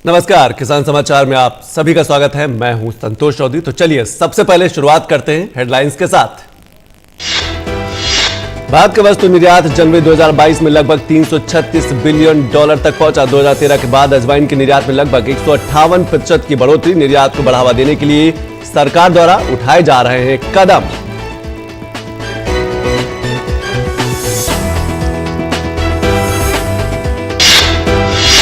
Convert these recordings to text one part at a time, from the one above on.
नमस्कार, किसान समाचार में आप सभी का स्वागत है। मैं हूं संतोष चौधरी। तो चलिए सबसे पहले शुरुआत करते हैं हेडलाइंस के साथ। भारत का वस्तु निर्यात जनवरी 2022 में लगभग $336 बिलियन तक पहुंचा। 2013 के बाद अजवाइन के निर्यात में लगभग 158% की बढ़ोतरी। निर्यात को बढ़ावा देने के लिए सरकार द्वारा उठाए जा रहे हैं कदम।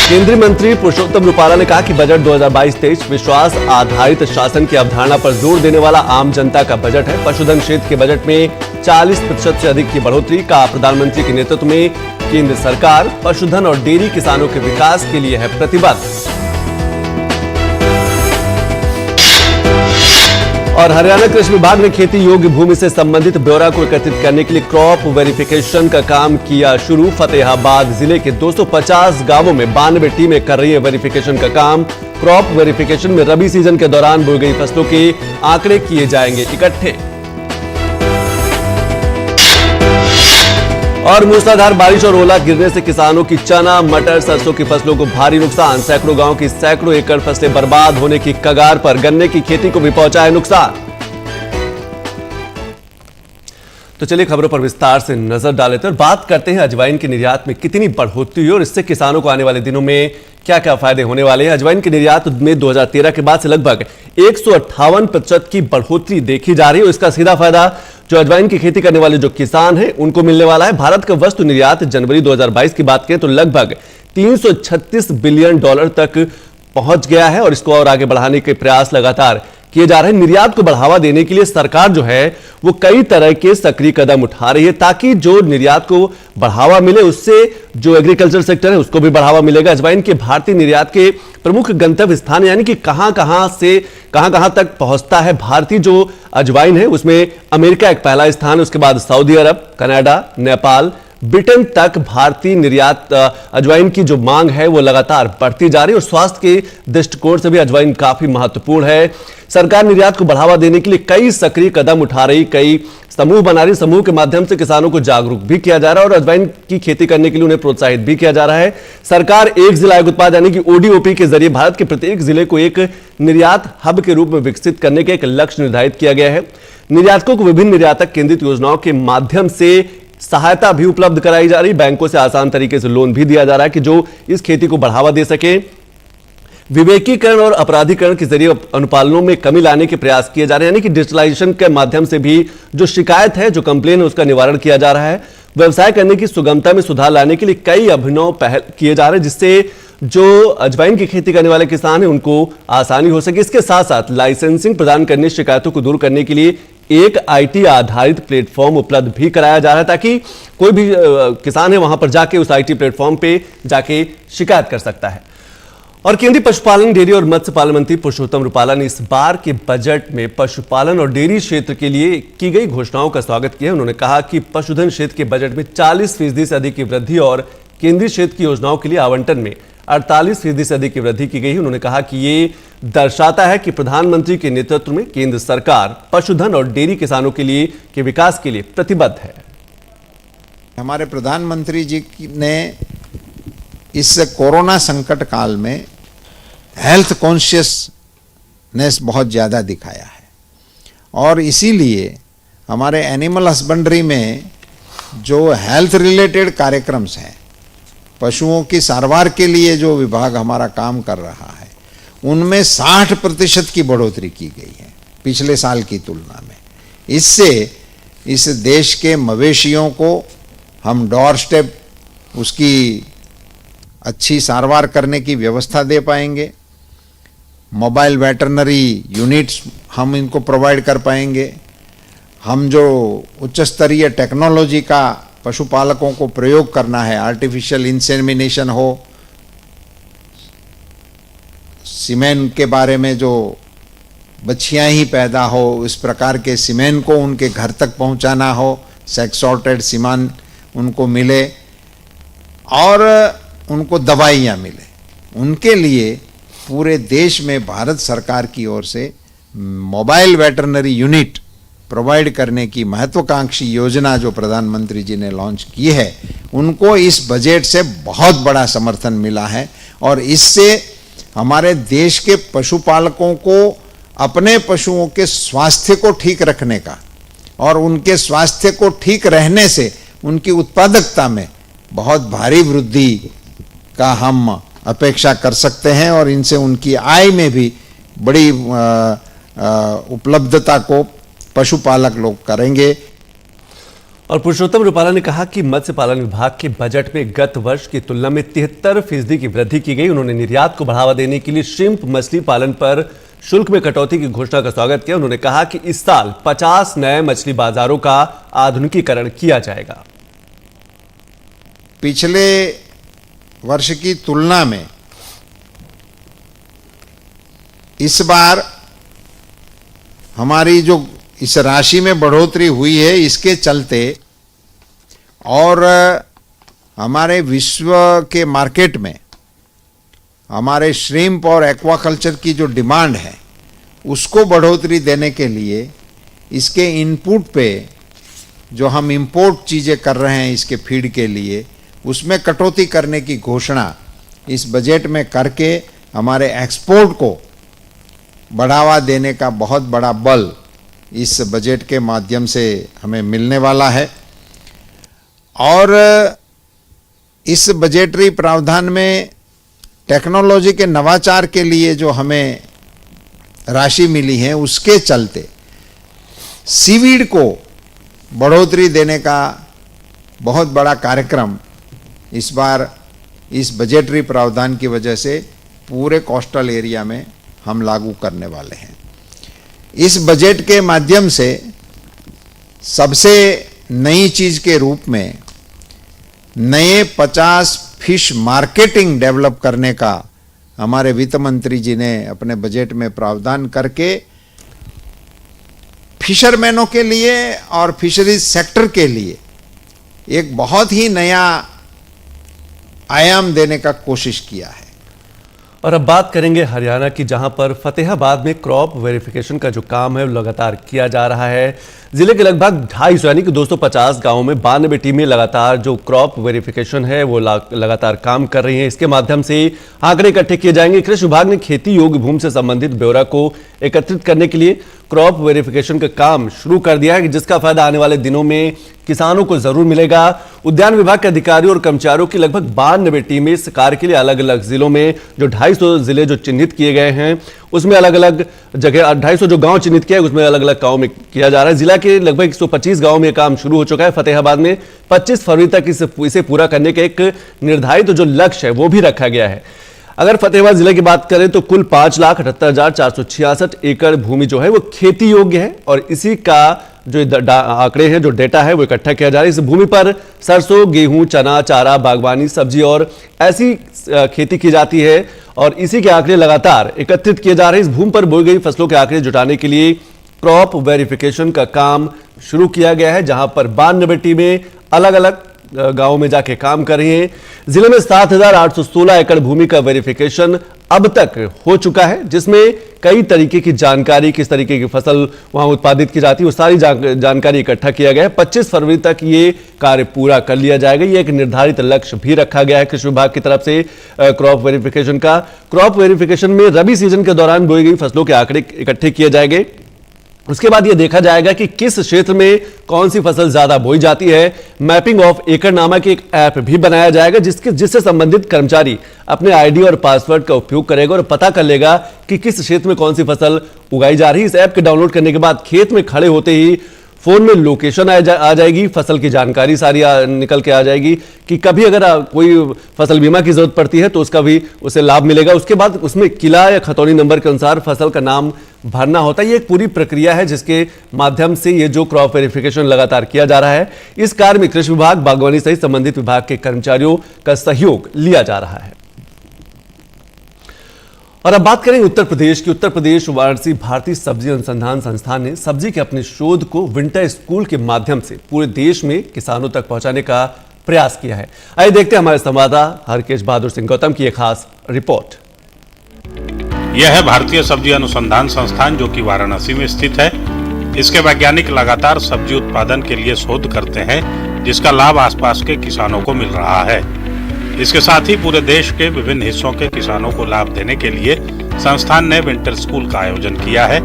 केंद्रीय मंत्री पुरुषोत्तम रुपाला ने कहा कि बजट 2022-23 विश्वास आधारित शासन की अवधारणा पर जोर देने वाला आम जनता का बजट है। पशुधन क्षेत्र के बजट में 40% से अधिक की बढ़ोतरी का। प्रधानमंत्री के नेतृत्व में केंद्र सरकार पशुधन और डेयरी किसानों के विकास के लिए है प्रतिबद्ध। और हरियाणा कृषि विभाग ने खेती योग्य भूमि से संबंधित ब्यौरा को एकत्रित करने के लिए क्रॉप वेरिफिकेशन का काम किया शुरू। फतेहाबाद जिले के 250 गांवों में 92 टीमें कर रही है वेरिफिकेशन का काम। क्रॉप वेरिफिकेशन में रबी सीजन के दौरान बोई गई फसलों के आंकड़े किए जाएंगे इकट्ठे। और मूसलाधार बारिश और ओला गिरने से किसानों की चना, मटर, सरसों की फसलों को भारी नुकसान। सैकड़ों गांव की सैकड़ों एकड़ फसलें बर्बाद होने की कगार पर। गन्ने की खेती को भी पहुंचा है नुकसान। तो चलिए खबरों पर विस्तार से नजर डालते हैं और बात करते हैं अजवाइन के निर्यात में कितनी बढ़ोतरी हुई और इससे किसानों को आने वाले दिनों में क्या क्या फायदे होने वाले हैं। अजवाइन के निर्यात में 2013 के बाद से लगभग 158% की बढ़ोतरी देखी जा रही है और इसका सीधा फायदा जो अजवाइन की खेती करने वाले जो किसान हैं उनको मिलने वाला है। भारत का वस्तु निर्यात जनवरी 2022 की बात करें तो लगभग $336 बिलियन तक पहुंच गया है और इसको और आगे बढ़ाने के प्रयास लगातार किए जा रहे हैं। निर्यात को बढ़ावा देने के लिए सरकार जो है वो कई तरह के सक्रिय कदम उठा रही है ताकि जो निर्यात को बढ़ावा मिले उससे जो एग्रीकल्चर सेक्टर है उसको भी बढ़ावा मिलेगा। अजवाइन के भारतीय निर्यात के प्रमुख गंतव्य स्थान यानी कि कहां कहां तक पहुंचता है भारतीय जो अजवाइन है उसमें अमेरिका एक पहला स्थान है, उसके बाद सऊदी अरब, कनाडा, नेपाल, ब्रिटेन तक भारतीय निर्यात अजवाइन की जो मांग है वो लगातार बढ़ती जा रही है और स्वास्थ्य के दृष्टिकोण से भी अजवाइन काफी महत्वपूर्ण है। सरकार निर्यात को बढ़ावा देने के लिए कई सक्रिय कदम उठा रही, कई समूह बना रही। समूह के माध्यम से किसानों को जागरूक भी किया जा रहा है और अजवाइन की खेती करने के लिए उन्हें प्रोत्साहित भी किया जा रहा है। सरकार एक जिला एक उत्पाद यानी कि ODOP के जरिए भारत के प्रत्येक जिले को एक निर्यात हब के रूप में विकसित करने का एक लक्ष्य निर्धारित किया गया है। निर्यातकों को विभिन्न निर्यातक केंद्रित योजनाओं के माध्यम से सहायता भी उपलब्ध कराई जा रही। बैंकों से आसान तरीके से लोन भी दिया जा रहा है कि जो इस खेती को बढ़ावा दे सके। विवेकीकरण और अपराधीकरण के जरिए अनुपालनों में कमी लाने के प्रयास किए जा रहे हैं यानी कि डिजिटलाइजेशन के माध्यम से भी जो शिकायत है, जो कंप्लेन है उसका निवारण किया जा रहा है। व्यवसाय करने की सुगमता में सुधार लाने के लिए कई अभिनव पहल किए जा रहे हैं जिससे जो अजवाइन की खेती करने वाले किसान हैं उनको आसानी हो सके। इसके साथ साथ लाइसेंसिंग प्रदान करने, शिकायतों को दूर करने के लिए एक IT आधारित प्लेटफॉर्म उपलब्ध भी कराया जा रहा है ताकि कोई भी किसान है वहां पर जाके उस IT प्लेटफॉर्म पे जाके शिकायत कर सकता है। और केंद्रीय पशुपालन, डेयरी और मत्स्य पालन मंत्री पुरुषोत्तम रुपाला ने इस बार के बजट में पशुपालन और डेयरी क्षेत्र के लिए की गई घोषणाओं का स्वागत किया। उन्होंने कहा कि पशुधन क्षेत्र के बजट में 40% से अधिक की वृद्धि और केंद्रीय क्षेत्र की योजनाओं के लिए आवंटन में 48% से अधिक की वृद्धि की गई है। उन्होंने कहा कि ये दर्शाता है कि प्रधानमंत्री के नेतृत्व में केंद्र सरकार पशुधन और डेयरी किसानों के विकास के लिए प्रतिबद्ध है। हमारे प्रधानमंत्री जी ने इस कोरोना संकट काल में हेल्थ कॉन्शियसनेस बहुत ज़्यादा दिखाया है और इसीलिए हमारे एनिमल हस्बेंड्री में जो हेल्थ रिलेटेड कार्यक्रम्स हैं, पशुओं की सारवार के लिए जो विभाग हमारा काम कर रहा है उनमें 60% की बढ़ोतरी की गई है पिछले साल की तुलना में। इससे इस देश के मवेशियों को हम डोर स्टेप उसकी अच्छी सारवार करने की व्यवस्था दे पाएंगे। मोबाइल वेटरनरी यूनिट्स हम इनको प्रोवाइड कर पाएंगे। हम जो उच्च स्तरीय टेक्नोलॉजी का पशुपालकों को प्रयोग करना है, आर्टिफिशियल इंसेमिनेशन हो, सीमेन के बारे में जो बच्चियां ही पैदा हो इस प्रकार के सीमेन को उनके घर तक पहुंचाना हो, सेक्स सॉर्टेड सीमान उनको मिले और उनको दवाइयाँ मिले, उनके लिए पूरे देश में भारत सरकार की ओर से मोबाइल वेटरनरी यूनिट प्रोवाइड करने की महत्वाकांक्षी योजना जो प्रधानमंत्री जी ने लॉन्च की है, उनको इस बजट से बहुत बड़ा समर्थन मिला है और इससे हमारे देश के पशुपालकों को अपने पशुओं के स्वास्थ्य को ठीक रखने का और उनके स्वास्थ्य को ठीक रहने से उनकी उत्पादकता में बहुत भारी वृद्धि का हम अपेक्षा कर सकते हैं और इनसे उनकी आय में भी बड़ी उपलब्धता को पशुपालक लोग करेंगे। और पुरुषोत्तम रूपाला ने कहा कि मत्स्य पालन विभाग के बजट में गत वर्ष की तुलना में 73% की वृद्धि की गई। उन्होंने निर्यात को बढ़ावा देने के लिए श्रिम्प मछली पालन पर शुल्क में कटौती की घोषणा का स्वागत किया। उन्होंने कहा कि इस साल 50 नए मछली बाजारों का आधुनिकीकरण किया जाएगा। पिछले वर्ष की तुलना में इस बार हमारी जो इस राशि में बढ़ोतरी हुई है, इसके चलते और हमारे विश्व के मार्केट में हमारे श्रिम्प और एक्वाकल्चर की जो डिमांड है उसको बढ़ोतरी देने के लिए इसके इनपुट पे जो हम इंपोर्ट चीज़ें कर रहे हैं इसके फीड के लिए, उसमें कटौती करने की घोषणा इस बजट में करके हमारे एक्सपोर्ट को बढ़ावा देने का बहुत बड़ा बल इस बजट के माध्यम से हमें मिलने वाला है। और इस बजटरी प्रावधान में टेक्नोलॉजी के नवाचार के लिए जो हमें राशि मिली है उसके चलते सीवीड को बढ़ोतरी देने का बहुत बड़ा कार्यक्रम इस बार इस बजटरी प्रावधान की वजह से पूरे कोस्टल एरिया में हम लागू करने वाले हैं। इस बजट के माध्यम से सबसे नई चीज के रूप में नए 50 फिश मार्केटिंग डेवलप करने का हमारे वित्त मंत्री जी ने अपने बजट में प्रावधान करके फिशरमैनों के लिए और फिशरीज सेक्टर के लिए एक बहुत ही नया आयाम देने का कोशिश किया है। और अब बात करेंगे हरियाणा की, जहां पर फतेहाबाद में क्रॉप वेरिफिकेशन का जो काम है वो लगातार किया जा रहा है। जिले के लगभग 250 यानी कि 250 गांवों में 92 टीमें लगातार जो क्रॉप वेरिफिकेशन है वो लगातार काम कर रही हैं। इसके माध्यम से आंकड़े इकट्ठे किए जाएंगे। कृषि विभाग ने खेती योग्य भूमि से संबंधित ब्यौरा को एकत्रित करने के लिए क्रॉप वेरिफिकेशन का काम शुरू कर दिया है, जिसका फायदा आने वाले दिनों में किसानों को जरूर मिलेगा। उद्यान विभाग के अधिकारियों और कर्मचारियों की लगभग 92 टीमें इस कार्य के लिए अलग अलग जिलों में जो 250 जिले जो चिन्हित किए गए हैं उसमें अलग अलग जगह 250 जो गांव चिन्हित किया है उसमें अलग अलग गांव में किया जा रहा है। जिला के लगभग 125 गांव में काम शुरू हो चुका है। फतेहाबाद में 25 फरवरी तक इसे पूरा करने के एक निर्धारित जो लक्ष्य है वो भी रखा गया है। अगर फतेहाबाद जिले की बात करें तो कुल 5,78,466 एकड़ भूमि जो है वो खेती योग्य है और इसी का जो आंकड़े हैं, जो डेटा है वो इकट्ठा किया जा रहा है। इस भूमि पर सरसों, गेहूं, चना, चारा, बागवानी, सब्जी और ऐसी खेती की जाती है और इसी के आंकड़े लगातार एकत्रित किए जा रहे हैं। इस भूमि पर बोई गई फसलों के आंकड़े जुटाने के लिए क्रॉप वेरिफिकेशन का काम शुरू किया गया है, जहां पर 92 टीमें अलग अलग गांव में जाके काम कर रही हैं। जिले में 7,816 एकड़ भूमि का वेरिफिकेशन अब तक हो चुका है, जिसमें कई तरीके की जानकारी, किस तरीके की फसल वहां उत्पादित की जाती है वो सारी जानकारी इकट्ठा किया गया है। 25 फरवरी तक ये कार्य पूरा कर लिया जाएगा। ये एक निर्धारित लक्ष्य भी रखा गया है कृषि विभाग की तरफ से क्रॉप वेरिफिकेशन का। क्रॉप वेरिफिकेशन में रबी सीजन के दौरान बोई गई फसलों के आंकड़े इकट्ठे किए जाएंगे। उसके बाद यह देखा जाएगा कि किस क्षेत्र में कौन सी फसल ज्यादा बोई जाती है। मैपिंग ऑफ एकड़ नामक एक ऐप भी बनाया जाएगा, जिससे संबंधित कर्मचारी अपने आईडी और पासवर्ड का उपयोग करेगा और पता कर लेगा कि किस क्षेत्र में कौन सी फसल उगाई जा रही है। इस ऐप के डाउनलोड करने के बाद खेत में खड़े होते ही फोन में लोकेशन आ जाएगी, फसल की जानकारी सारी निकल के आ जाएगी कि कभी अगर कोई फसल बीमा की जरूरत पड़ती है तो उसका भी उसे लाभ मिलेगा। उसके बाद उसमें किला या खतौनी नंबर के अनुसार फसल का नाम भरना होता है। ये एक पूरी प्रक्रिया है जिसके माध्यम से ये जो क्रॉप वेरिफिकेशन लगातार किया जा रहा है। इस कार्य में कृषि विभाग, बागवानी सहित संबंधित विभाग के कर्मचारियों का सहयोग लिया जा रहा है। और अब बात करें उत्तर प्रदेश की। उत्तर प्रदेश वाराणसी भारतीय सब्जी अनुसंधान संस्थान ने सब्जी के अपने शोध को विंटर स्कूल के माध्यम से पूरे देश में किसानों तक पहुंचाने का प्रयास किया है। आइए देखते हैं हमारे संवाददाता हरकेश बहादुर सिंह गौतम की एक खास रिपोर्ट। यह है भारतीय सब्जी अनुसंधान संस्थान जो कि वाराणसी में स्थित है। इसके वैज्ञानिक लगातार सब्जी उत्पादन के लिए शोध करते हैं, जिसका लाभ आसपास के किसानों को मिल रहा है। इसके साथ ही पूरे देश के विभिन्न हिस्सों के किसानों को लाभ देने के लिए संस्थान ने विंटर स्कूल का आयोजन किया है।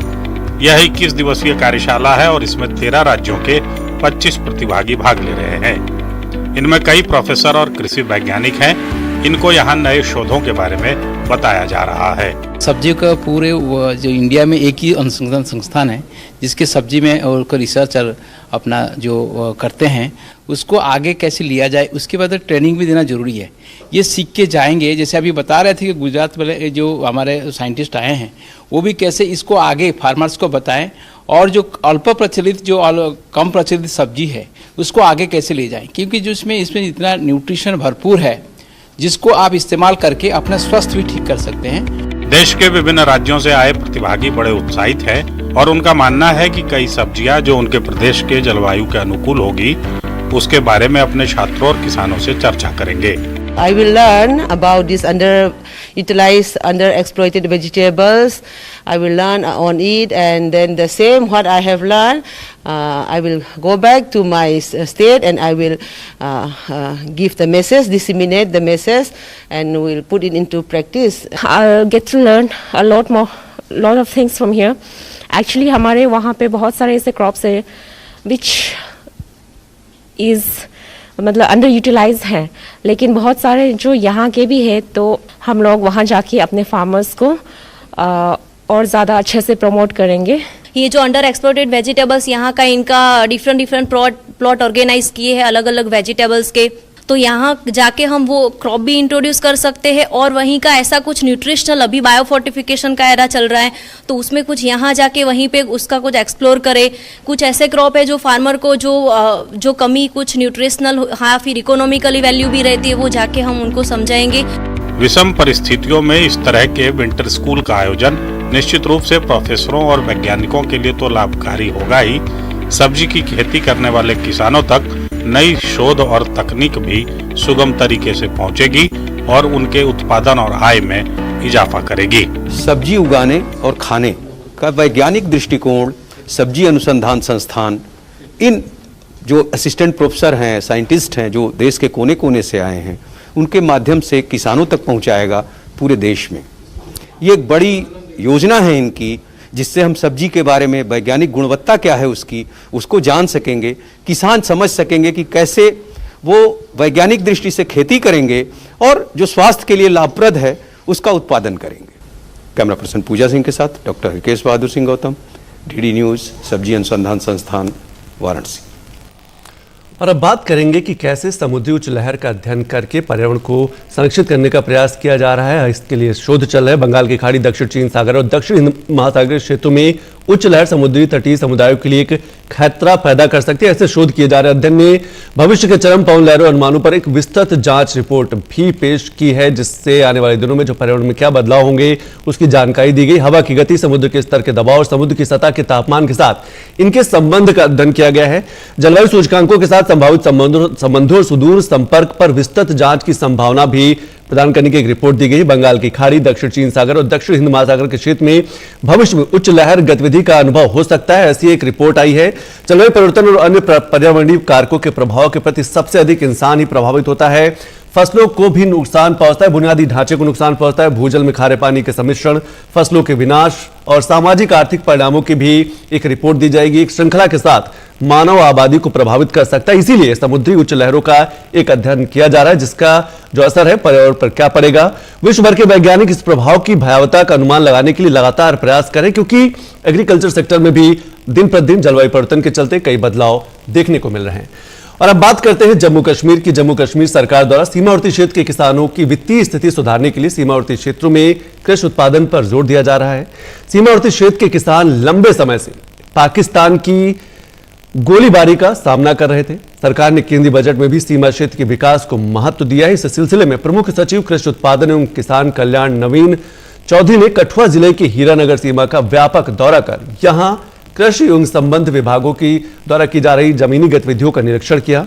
यह 21 दिवसीय कार्यशाला है और इसमें 13 राज्यों के 25 प्रतिभागी भाग ले रहे हैं। इनमें कई प्रोफेसर और कृषि वैज्ञानिक हैं। इनको यहाँ नए शोधों के बारे में बताया जा रहा है। सब्जी का पूरे जो इंडिया में एक ही अनुसंधान संस्थान है जिसके सब्जी में और रिसर्चर अपना जो करते हैं उसको आगे कैसे लिया जाए, उसके बाद ट्रेनिंग भी देना जरूरी है। ये सीख के जाएंगे, जैसे अभी बता रहे थे कि गुजरात वाले जो हमारे साइंटिस्ट आए हैं वो भी कैसे इसको आगे फार्मर्स को बताएं और जो अल्प प्रचलित जो कम प्रचलित सब्जी है उसको आगे कैसे ले जाएं, क्योंकि जो इसमें इतना न्यूट्रिशन भरपूर है जिसको आप इस्तेमाल करके अपना स्वास्थ्य भी ठीक कर सकते हैं। देश के विभिन्न राज्यों से आए प्रतिभागी बड़े उत्साहित हैं और उनका मानना है कि कई सब्जियां जो उनके प्रदेश के जलवायु के अनुकूल होगी उसके बारे में अपने छात्रों और किसानों से चर्चा करेंगे। I will learn about this underutilized, underexploited vegetables. I will learn on it, and then the same what I have learned, I will go back to my state and I will give the message, disseminate the message, and will put it into practice. I'll get to learn a lot of things from here. Actually, हमारे वहाँ पे बहुत सारे ऐसे crops है which is मतलब under utilise हैं, लेकिन बहुत सारे जो यहाँ के भी है, तो हम लोग वहाँ जाके अपने फार्मर्स को और ज़्यादा अच्छे से प्रमोट करेंगे। ये जो अंडर एक्सप्लोटेड वेजिटेबल्स यहाँ का इनका डिफरेंट प्लॉट ऑर्गेनाइज किए हैं अलग अलग वेजिटेबल्स के, तो यहाँ जाके हम वो क्रॉप भी इंट्रोड्यूस कर सकते हैं और वहीं का ऐसा कुछ न्यूट्रिशनल, अभी बायोफोर्टिफिकेशन का एरा चल रहा है तो उसमें कुछ यहाँ जाके वहीं पे उसका कुछ एक्सप्लोर करे। कुछ ऐसे क्रॉप है जो फार्मर को जो कमी कुछ न्यूट्रिशनल हाँ फिर इकोनॉमिकली वैल्यू भी रहती है वो जाके हम उनको समझाएंगे। विषम परिस्थितियों में इस तरह के विंटर स्कूल का आयोजन निश्चित रूप से प्रोफेसरों और वैज्ञानिकों के लिए तो लाभकारी होगा ही, सब्जी की खेती करने वाले किसानों तक नई शोध और तकनीक भी सुगम तरीके से पहुंचेगी और उनके उत्पादन और आय में इजाफा करेगी। सब्जी उगाने और खाने का वैज्ञानिक दृष्टिकोण सब्जी अनुसंधान संस्थान, इन जो असिस्टेंट प्रोफेसर हैं, साइंटिस्ट हैं जो देश के कोने कोने से आए हैं, उनके माध्यम से किसानों तक पहुंचाएगा पूरे देश में। ये एक बड़ी योजना है इनकी, जिससे हम सब्जी के बारे में वैज्ञानिक गुणवत्ता क्या है उसको जान सकेंगे, किसान समझ सकेंगे कि कैसे वो वैज्ञानिक दृष्टि से खेती करेंगे और जो स्वास्थ्य के लिए लाभप्रद है उसका उत्पादन करेंगे। कैमरा पर्सन पूजा सिंह के साथ doctor हिकेश Bahadur Singh Gautam, DD news, सब्जी अनुसंधान संस्थान, वाराणसी। और अब बात करेंगे कि कैसे समुद्री उच्च लहर का अध्ययन करके पर्यावरण को संरक्षित करने का प्रयास किया जा रहा है। इसके लिए शोध चल रहा है। बंगाल की खाड़ी, दक्षिण चीन सागर और दक्षिण हिंद महासागर क्षेत्रों में उच्च लहर समुद्री तटीय समुदायों के लिए एक खतरा पैदा कर सकती है। ऐसे शोध किए जा रहे अध्ययन में भविष्य के चरम पवन लहरों और अनुमानों पर एक विस्तृत जांच रिपोर्ट भी पेश की है, जिससे आने वाले दिनों में जो पर्यावरण में क्या बदलाव होंगे उसकी जानकारी दी गई। हवा की गति, समुद्र के स्तर के दबाव और समुद्र की सतह के तापमान के साथ इनके संबंध का अध्ययन किया गया है। जलवायु सूचकांकों के साथ संभावित संबंधों और सुदूर संपर्क पर विस्तृत जांच की संभावना भी प्रदान करने की एक रिपोर्ट दी गई। बंगाल की खाड़ी, दक्षिण चीन सागर और दक्षिण हिंद महासागर के क्षेत्र में भविष्य में उच्च लहर गतिविधि का अनुभव हो सकता है, ऐसी एक रिपोर्ट आई है। जलवायु परिवर्तन और अन्य पर्यावरणीय कारकों के प्रभाव के प्रति सबसे अधिक इंसान ही प्रभावित होता है। फसलों को भी नुकसान पहुंचता है, बुनियादी ढांचे को नुकसान पहुंचता है, भूजल में खारे पानी के सम्मिश्रण, फसलों के विनाश और सामाजिक आर्थिक परिणामों की भी एक रिपोर्ट दी जाएगी। एक श्रृंखला के साथ मानव आबादी को प्रभावित कर सकता है, इसीलिए समुद्री उच्च लहरों का एक अध्ययन किया जा रहा है, जिसका जो असर है पर्यावरण पर क्या पड़ेगा। विश्व भर के वैज्ञानिक इस प्रभाव की भयावहता का अनुमान लगाने के लिए लगातार प्रयास करें, क्योंकि एग्रीकल्चर सेक्टर में भी दिन प्रतिदिन जलवायु परिवर्तन के चलते कई बदलाव देखने को मिल रहे हैं। और अब बात करते हैं जम्मू कश्मीर की। जम्मू कश्मीर सरकार द्वारा सीमावर्ती क्षेत्र के किसानों की वित्तीय स्थिति सुधारने के लिए सीमावर्ती क्षेत्रों में कृषि उत्पादन पर जोर दिया जा रहा है। सीमावर्ती क्षेत्र के किसान लंबे समय से पाकिस्तान की गोलीबारी का सामना कर रहे थे। सरकार ने केंद्रीय बजट में भी सीमा क्षेत्र के विकास को महत्व दिया है। इस सिलसिले में प्रमुख सचिव कृषि उत्पादन एवं किसान कल्याण नवीन चौधरी ने कठुआ जिले के हीरानगर सीमा का व्यापक दौरा कर यहां कृषि एवं संबद्ध विभागों की द्वारा की जा रही जमीनी गतिविधियों का निरीक्षण किया।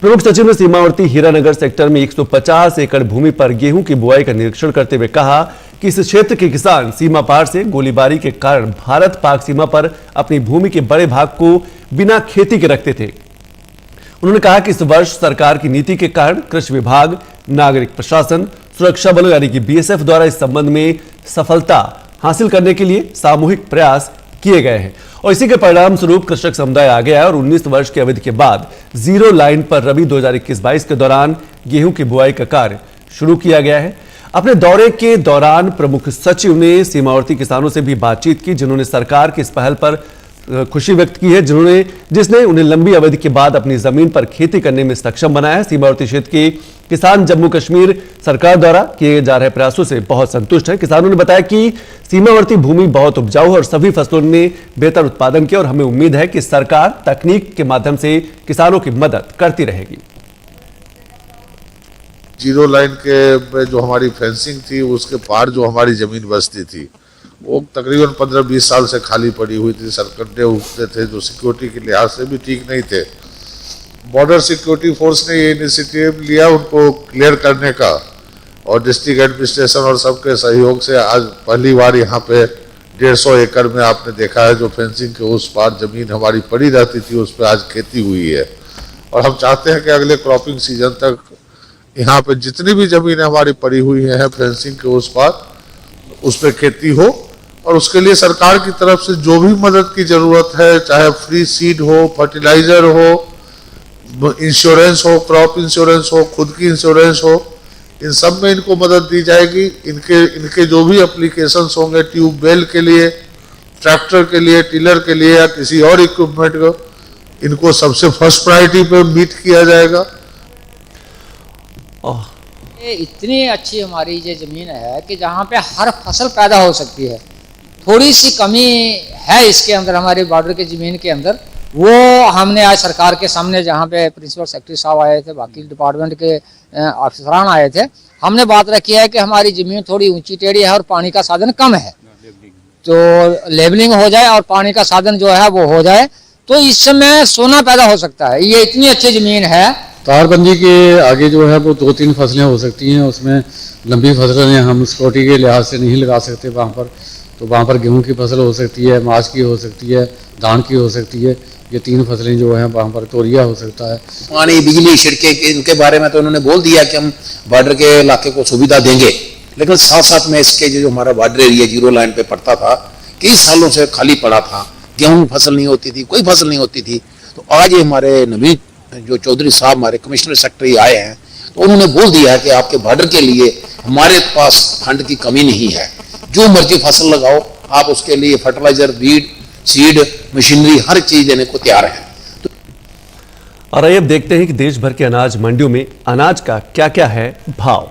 प्रमुख सचिव ने सीमावर्ती हीरानगर सेक्टर में 150 एकड़ भूमि पर गेहूं की बुआई का निरीक्षण करते हुए कहा कि इस क्षेत्र के किसान सीमा पार से गोलीबारी के कारण भारत पाक सीमा पर अपनी भूमि के बड़े भाग को बिना खेती के रखते थे। उन्होंने कहा कि इस वर्ष सरकार की नीति के कारण कृषि विभाग नागरिक प्रशासन, सुरक्षा बलों यानी कि बीएसएफ द्वारा इस संबंध में सफलता हासिल करने के लिए सामूहिक प्रयास किए गए हैं और इसी के परिणाम स्वरूप कृषक समुदाय आ गया है और 19 वर्ष की अवधि के बाद जीरो लाइन पर रबी 2021-22 के दौरान गेहूं की बुआई का कार्य शुरू किया गया है। अपने दौरे के दौरान प्रमुख सचिव ने सीमावर्ती किसानों से भी बातचीत की, जिन्होंने सरकार की इस पहल पर खुशी व्यक्त की है, जिसने उन्हें लंबी अवधि के बाद अपनी जमीन पर खेती करने में सक्षम बनाया है। सीमावर्ती क्षेत्र के किसान जम्मू कश्मीर सरकार द्वारा किए जा रहे प्रयासों से बहुत संतुष्ट हैं। किसानों ने बताया कि सीमावर्ती भूमि बहुत उपजाऊ है और सभी फसलों ने बेहतर उत्पादन किया और हमें उम्मीद है कि सरकार तकनीक के माध्यम से किसानों की मदद करती रहेगी। जीरो लाइन के में जो हमारी फेंसिंग थी उसके पार जो हमारी जमीन बसती थी वो तकरीबन 15-20 साल से खाली पड़ी हुई थी। सरकंडे उगते थे जो सिक्योरिटी के लिहाज से भी ठीक नहीं थे। बॉर्डर सिक्योरिटी फोर्स ने ये इनिशिएटिव लिया उनको क्लियर करने का और डिस्ट्रिक्ट एडमिनिस्ट्रेशन और सबके सहयोग से आज पहली बार यहाँ पे 150 एकड़ में आपने देखा है जो फेंसिंग के उस पार जमीन हमारी पड़ी रहती थी उस पर आज खेती हुई है। और हम चाहते हैं कि अगले क्रॉपिंग सीजन तक यहाँ पे जितनी भी जमीन हमारी पड़ी हुई है फेंसिंग के उस पार उस पर खेती हो और उसके लिए सरकार की तरफ से जो भी मदद की जरूरत है, चाहे फ्री सीड हो, फर्टिलाइजर हो, इंश्योरेंस हो, क्रॉप इंश्योरेंस हो, खुद की इंश्योरेंस हो, इन सब में इनको मदद दी जाएगी। इनके जो भी एप्लीकेशंस होंगे ट्यूबवेल के लिए, ट्रैक्टर के लिए, टिलर के लिए या किसी और इक्विपमेंट को, इनको सबसे फर्स्ट प्रायोरिटी पे मीट किया जाएगा। ये इतनी अच्छी हमारी ये ज़मीन है कि जहाँ पे हर फसल पैदा हो सकती है। थोड़ी सी कमी है इसके अंदर हमारे बॉर्डर के ज़मीन के अंदर, वो हमने आज सरकार के सामने जहाँ पे प्रिंसिपल सेक्रेटरी साहब आए थे, बाकी डिपार्टमेंट के अफसरान आए थे, हमने बात रखी है कि हमारी ज़मीन थोड़ी ऊंची टेढ़ी है और पानी का साधन कम है, तो लेवलिंग हो जाए और पानी का साधन जो है वो हो जाए तो इस समय सोना पैदा हो सकता है। ये इतनी अच्छी ज़मीन है। तारबंदी के आगे जो है वो 2-3 फसलें हो सकती हैं, उसमें लंबी फसलें हम सिक्योरिटी के लिहाज से नहीं लगा सकते वहाँ पर, तो वहाँ पर गेहूं की फसल हो सकती है, माछ की हो सकती है, धान की हो सकती है। ये 3 फसलें जो हैं वहाँ पर तोरिया हो सकता है। पानी, बिजली, सड़कें, इनके बारे में तो उन्होंने बोल दिया कि हम बॉर्डर के इलाके को सुविधा देंगे, लेकिन साथ साथ में इसके जो हमारा बॉर्डर एरिया जीरो लाइन पे पड़ता था, कई सालों से खाली पड़ा था, गेहूँ फसल नहीं होती थी, कोई फसल नहीं होती थी। तो आज ये हमारे नवीन जो चौधरी साहब हमारे कमिश्नर सेक्रेटरी आए हैं तो उन्होंने बोल दिया है कि आपके बॉर्डर के लिए हमारे पास फंड की कमी नहीं है, जो मर्जी फसल लगाओ आप उसके लिए फर्टिलाइजर, बीज, सीड, मशीनरी हर चीज देने को तैयार है। और आइए अब देखते हैं कि देश भर के अनाज मंडियों में अनाज का क्या क्या है भाव।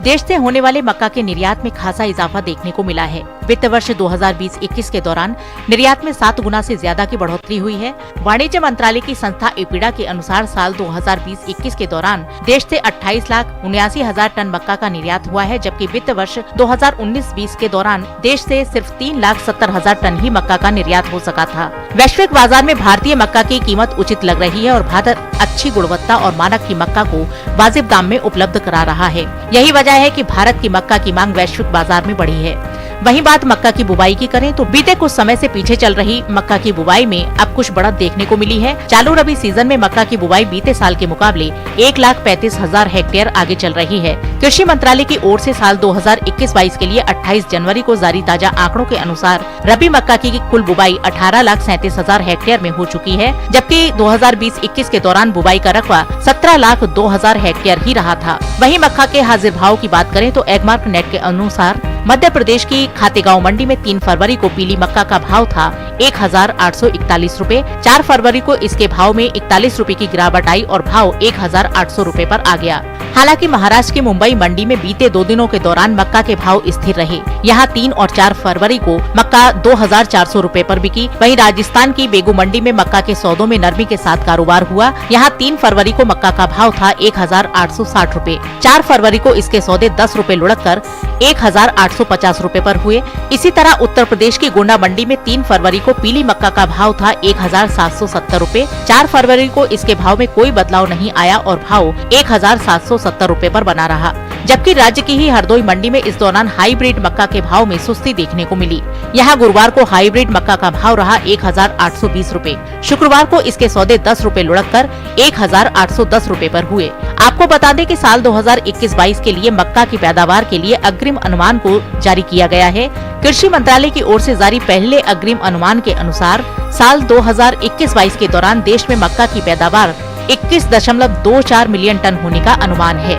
देश से होने वाले मक्का के निर्यात में खासा इजाफा देखने को मिला है। वित्त वर्ष 2020-21 के दौरान निर्यात में 7 गुना से ज्यादा की बढ़ोतरी हुई है। वाणिज्य मंत्रालय की संस्था एपीडा के अनुसार साल 2020-21 के दौरान देश से 28,79,000 टन मक्का का निर्यात हुआ है, जबकि वित्त वर्ष 2019-20 के दौरान देश से सिर्फ 3,70,000 टन ही मक्का का निर्यात हो सका था। वैश्विक बाजार में भारतीय मक्का की कीमत उचित लग रही है और भारत अच्छी गुणवत्ता और मानक की मक्का को वाजिब दाम में उपलब्ध करा रहा है। यही वजह है कि भारत की मक्का की मांग वैश्विक बाजार में बढ़ी है। वहीं बात मक्का की बुवाई की करें तो बीते कुछ समय से पीछे चल रही मक्का की बुवाई में अब कुछ बढ़त देखने को मिली है। चालू रबी सीजन में मक्का की बुवाई बीते साल के मुकाबले 1,35,000 हेक्टेयर आगे चल रही है। कृषि मंत्रालय की ओर से साल 2021-22 के लिए 28 जनवरी को जारी ताजा आंकड़ों के अनुसार रबी मक्का की कुल बुवाई 18,37,000 हेक्टेयर में हो चुकी है, जबकि 2020-21 के दौरान बुवाई का रकबा 17,02,000 हेक्टेयर ही रहा था। वहीं मक्का के हाजिर भाव की बात करें तो एगमार्क नेट के अनुसार मध्य प्रदेश की खातेगांव मंडी में 3 फरवरी को पीली मक्का का भाव था 1,841 रूपए। 4 फरवरी को इसके भाव में 41 रूपए की गिरावट आई और भाव 1,800 रूपए पर आ गया। हालांकि महाराष्ट्र की मुंबई मंडी में बीते 2 दिनों के दौरान मक्का के भाव स्थिर रहे। यहाँ 3 और 4 फरवरी को मक्का 2,400 रूपए पर बिकी। वहीं राजस्थान की बेगू मंडी में मक्का के सौदों में नरमी के साथ कारोबार हुआ। यहाँ 3 फरवरी को मक्का का भाव था 1,860 रूपए। 4 फरवरी को इसके सौदे 10 रूपए लुढ़क कर 1,850 रूपए पर हुए। इसी तरह उत्तर प्रदेश की गोंडा मंडी में 3 फरवरी को पीली मक्का का भाव था 1,770 रूपए। 4 फरवरी को इसके भाव में कोई बदलाव नहीं आया और भाव 1,770 रूपए पर बना रहा। जबकि राज्य की ही हरदोई मंडी में इस दौरान हाईब्रिड मक्का के भाव में सुस्ती देखने को मिली। यहाँ गुरुवार को हाईब्रिड मक्का का भाव रहा 1820 रूपए। शुक्रवार को इसके सौदे 10 रूपए लुढ़क कर 1810 रूपए पर हुए। आपको बता दें कि साल 2021-22 के लिए मक्का की पैदावार के लिए अग्रिम अनुमान को जारी किया गया है। कृषि मंत्रालय की ओर से जारी पहले अग्रिम अनुमान के अनुसार साल 2021-22 के दौरान देश में मक्का की पैदावार 21.24 मिलियन टन होने का अनुमान है।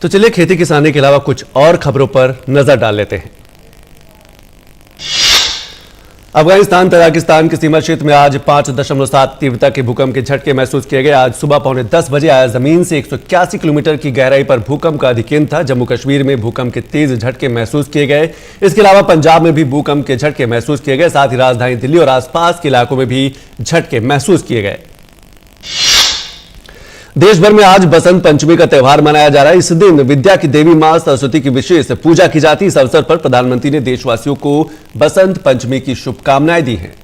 तो चलिए खेती किसानी के अलावा कुछ और खबरों पर नजर डाल लेते हैं। अफगानिस्तान तजाकिस्तान के सीमा क्षेत्र में आज 5.7 तीव्रता के भूकंप के झटके महसूस किए गए। आज सुबह 9:45 बजे आया जमीन से 181 किलोमीटर की गहराई पर भूकंप का अधिकेंद्र था। जम्मू कश्मीर में भूकंप के तेज झटके महसूस किए गए। इसके अलावा पंजाब में भी भूकंप के झटके महसूस किए गए। साथ ही राजधानी दिल्ली और आसपास के इलाकों में भी झटके महसूस किए गए। देश भर में आज बसंत पंचमी का त्यौहार मनाया जा रहा है। इस दिन विद्या की देवी मां सरस्वती की विशेष पूजा की जाती है। इस अवसर पर प्रधानमंत्री ने देशवासियों को बसंत पंचमी की शुभकामनाएं दी हैं।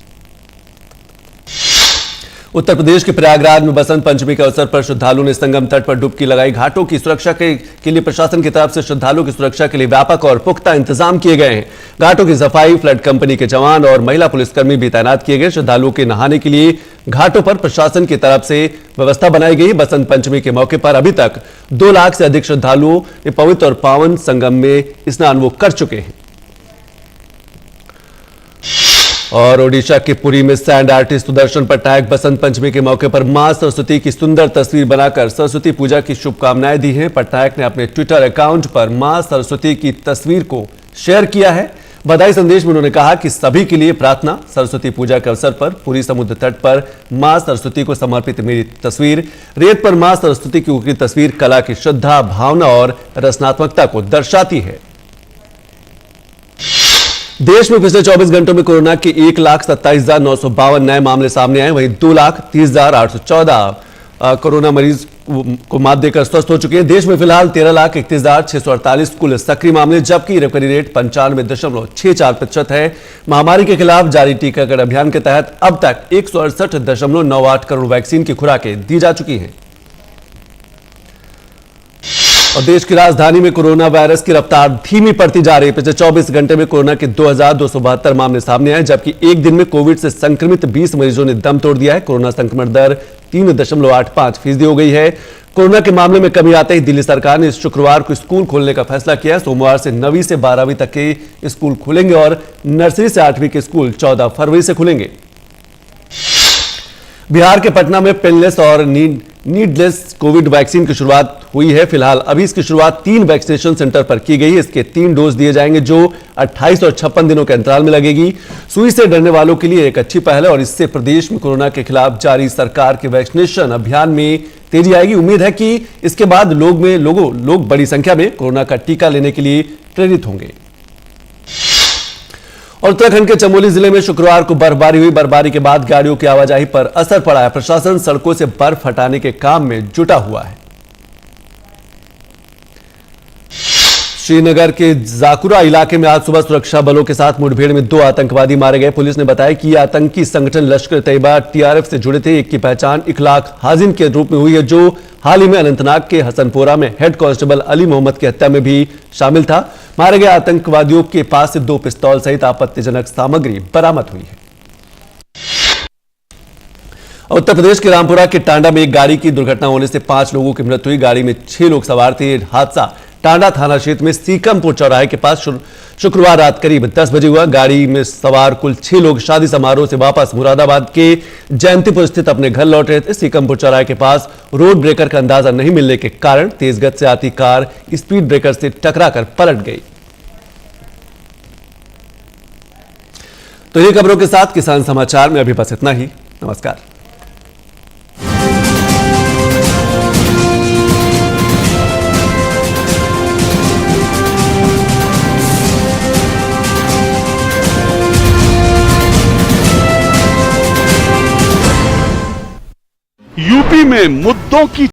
उत्तर प्रदेश के प्रयागराज में बसंत पंचमी के अवसर पर श्रद्धालुओं ने संगम तट पर डुबकी लगाई। घाटों की सुरक्षा के लिए प्रशासन की तरफ से श्रद्धालुओं की सुरक्षा के लिए व्यापक और पुख्ता इंतजाम किए गए हैं। घाटों की सफाई फ्लड कंपनी के जवान और महिला पुलिसकर्मी भी तैनात किए गए। श्रद्धालुओं के नहाने के लिए घाटों पर प्रशासन की तरफ से व्यवस्था बनाई गई। बसंत पंचमी के मौके पर अभी तक 2 लाख से अधिक श्रद्धालुओं ने पवित्र और पावन संगम में स्नान वो कर चुके हैं। और ओडिशा के पुरी में सैंड आर्टिस्ट सुदर्शन पटनायक बसंत पंचमी के मौके पर मां सरस्वती की सुंदर तस्वीर बनाकर सरस्वती पूजा की शुभकामनाएं दी हैं। पटनायक ने अपने ट्विटर अकाउंट पर मां सरस्वती की तस्वीर को शेयर किया है। बधाई संदेश में उन्होंने कहा कि सभी के लिए प्रार्थना। सरस्वती पूजा के अवसर पर पुरी समुद्र तट पर मां सरस्वती को समर्पित मेरी तस्वीर, रेत पर मां सरस्वती की उकरी तस्वीर कला की श्रद्धा, भावना और रचनात्मकता को दर्शाती है। देश में पिछले 24 घंटों में कोरोना के 1,27,952 नए मामले सामने आए। वहीं 2,30,814 कोरोना मरीज को मात देकर स्वस्थ हो चुके हैं। देश में फिलहाल 13,31,648 कुल सक्रिय मामले, जबकि रिकवरी रेट 95.64% है। महामारी के खिलाफ जारी टीकाकरण अभियान के तहत अब तक 168.98 करोड़ वैक्सीन की खुराकें दी जा चुकी हैं। और देश की राजधानी में कोरोना वायरस की रफ्तार धीमी पड़ती जा रही है। पिछले 24 घंटे में कोरोना के 2,272 मामले सामने आए, जबकि एक दिन में कोविड से संक्रमित 20 मरीजों ने दम तोड़ दिया है। कोरोना संक्रमण दर 3.85% हो गई है। कोरोना के मामले में कमी आते ही दिल्ली सरकार ने इस शुक्रवार को स्कूल खोलने का फैसला किया। सोमवार से 9वीं से 12वीं तक के स्कूल खुलेंगे और नर्सरी से 8वीं के स्कूल 14 फरवरी से खुलेंगे। बिहार के पटना में पेनलेस और नीडलेस कोविड वैक्सीन की शुरुआत हुई है। फिलहाल अभी इसकी शुरुआत 3 वैक्सीनेशन सेंटर पर की गई है। इसके 3 डोज दिए जाएंगे, जो 28 और 56 दिनों के अंतराल में लगेगी। सुई से डरने वालों के लिए एक अच्छी पहल है और इससे प्रदेश में कोरोना के खिलाफ जारी सरकार के वैक्सीनेशन अभियान में तेजी आएगी। उम्मीद है कि इसके बाद लोग बड़ी संख्या में कोरोना का टीका लेने के लिए प्रेरित होंगे। और उत्तराखंड के चमोली जिले में शुक्रवार को बर्फबारी हुई। बर्फबारी के बाद गाड़ियों की आवाजाही पर असर पड़ा है। प्रशासन सड़कों से बर्फ हटाने के काम में जुटा हुआ है। श्रीनगर के जाकुरा इलाके में आज सुबह सुरक्षा बलों के साथ मुठभेड़ में 2 आतंकवादी मारे गए। पुलिस ने बताया कि यह आतंकी संगठन लश्कर तैयबा टीआरएफ से जुड़े थे। एक की पहचान इखलाक हाजिन के रूप में हुई है, जो हाल ही में अनंतनाग के हसनपोरा में हेड कांस्टेबल अली मोहम्मद की हत्या में भी शामिल था। मारे गए आतंकवादियों के पास से 2 पिस्तौल सहित आपत्तिजनक सामग्री बरामद हुई है। उत्तर प्रदेश के रामपुरा के टांडा में एक गाड़ी की दुर्घटना होने से 5 लोगों की मृत्यु हुई। गाड़ी में 6 लोग सवार थे। हादसा टांडा थाना क्षेत्र में सीकमपुर चौराहे के पास शुक्रवार रात करीब 10 बजे हुआ। गाड़ी में सवार कुल 6 लोग शादी समारोह से वापस मुरादाबाद के जयंतीपुर स्थित अपने घर लौट रहे थे। सीकमपुर चौराहे के पास रोड ब्रेकर का अंदाजा नहीं मिलने के कारण तेज गति से आती कार स्पीड ब्रेकर से टकराकर पलट गई। तो ये खबरों के साथ किसान समाचार में अभी बस इतना ही। नमस्कार। यूपी में मुद्दों की